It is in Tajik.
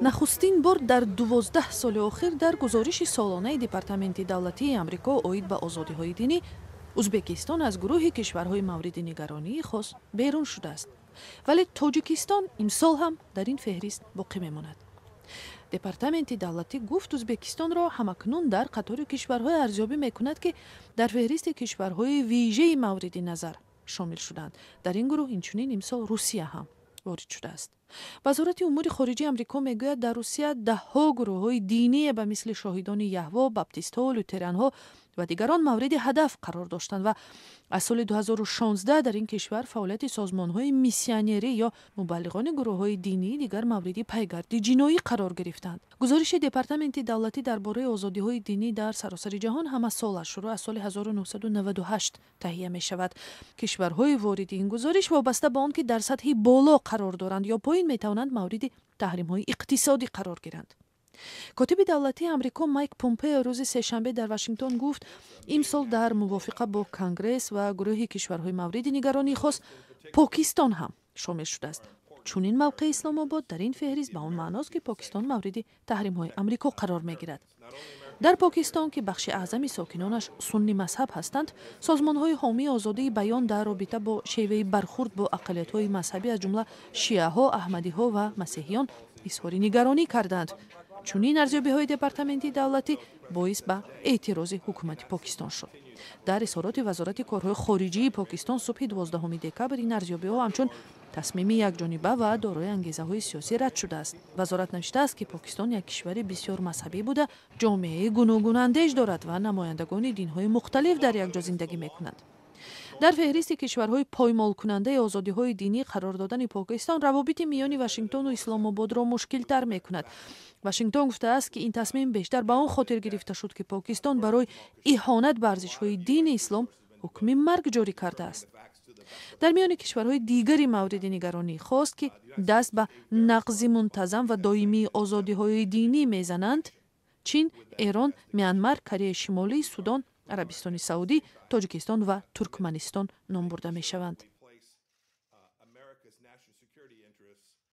нахустин бор дар 12 соли охир дар гузориши солонаи Департаменти давлатии Амрико оид ба озодиҳои динӣ, Узбекистон аз гурӯҳи кишварҳои мавриди нигаронии хос берун шудааст. Вале Тоҷикистон имсол ҳам дар ин феҳрист боқӣ мемонад. Департаменти давлатӣ гуфт Узбекистонро ҳамакнун дар қатори кишварҳое арзёбӣ мекунад, ки дар феҳристи кишварҳои вижеи мавриди назар шомил шуданд. Дар ин гурӯҳ инчунин имсол Русия ҳам ворид шудааст. вазорати умури хориҷии Амрико мегӯяд дар Русия даҳҳо гурӯҳҳои диние ба мисли шоҳидони Яҳво, баптистҳо, лютеранҳо ва дигарон мавриди ҳадаф қарор доштанд ва аз соли 2016 дар ин кишвар фаъолияти созмонҳои миссионерӣ ё мубаллиғони гурӯҳҳои динии дигар мавриди пайгарди ҷиноӣ қарор гирифтанд. гузориши Департаменти давлатӣ дар бораи озодиҳои динӣ дар саросари ҷаҳон ҳама солаш шуруъ аз соли 1998 таҳия мешавад. кишварҳои вориди ин гузориш вобаста ба он ки дар сатҳи боло қарор доранд ё поин метавонанд мавриди таҳримҳои иқтисодӣ қарор гиранд. котиби давлатии Амрико Майк Помпео рӯзи сешанбе дар Вашингтон гуфт, имсол дар мувофиқа бо Конгресс ва гурӯҳи кишварҳои мавриди нигаронии хос Покистон ҳам шомил шудааст. чунин мавқеи Исломобод дар ин феҳрист ба он маъност, ки Покистон мавриди таҳримҳои Амрико қарор мегирад. дар Покистон, ки бахши аъзами сокинонаш сунни мазҳаб ҳастанд, созмонҳои ҳомии озодии баён дар робита бо шеваи бархурд бо ақалиятҳои мазҳабӣ аз ҷумла шиаҳо, аҳмадиҳо ва масеҳиён изҳори нигаронӣ карданд. чунин арзёбиҳои Департаменти давлатӣ боис ба эътирози ҳукумати Покистон шуд. дар изҳороти вазорати корҳои хориҷии Покистон субҳи 12 декабр ин арзёбиҳо ҳамчун тасмими якҷониба ва дорои ангезаҳои сиёсӣ рад шудааст. вазорат навиштааст, ки Покистон як кишвари бисёр мазҳабӣ буда ҷомеаи гуногунандеж дорад ва намояндагони динҳои мухталиф дар якҷо зиндагӣ мекунанд. дар феҳристи кишварҳои поймолкунандаи озодиҳои динӣ қарор додани Покистон равобити миёни Вашингтону Исломободро мушкилтар мекунад. Вашингтон гуфтааст, ки ин тасмим бештар ба он хотир гирифта шуд, ки Покистон барои иҳонат ба арзишҳои дини ислом ҳукми марг ҷорӣ кардааст. дар миёни кишварҳои дигари мавриди нигаронӣ хост, ки даст ба нақзи мунтазам ва доимии озодиҳои динӣ мезананд, Чин, Эрон, Мянмар, Кореяи Шимолӣ, Судан, Арабистони Саудӣ, Тоҷикистон ва Туркманистон ном бурда мешаванд.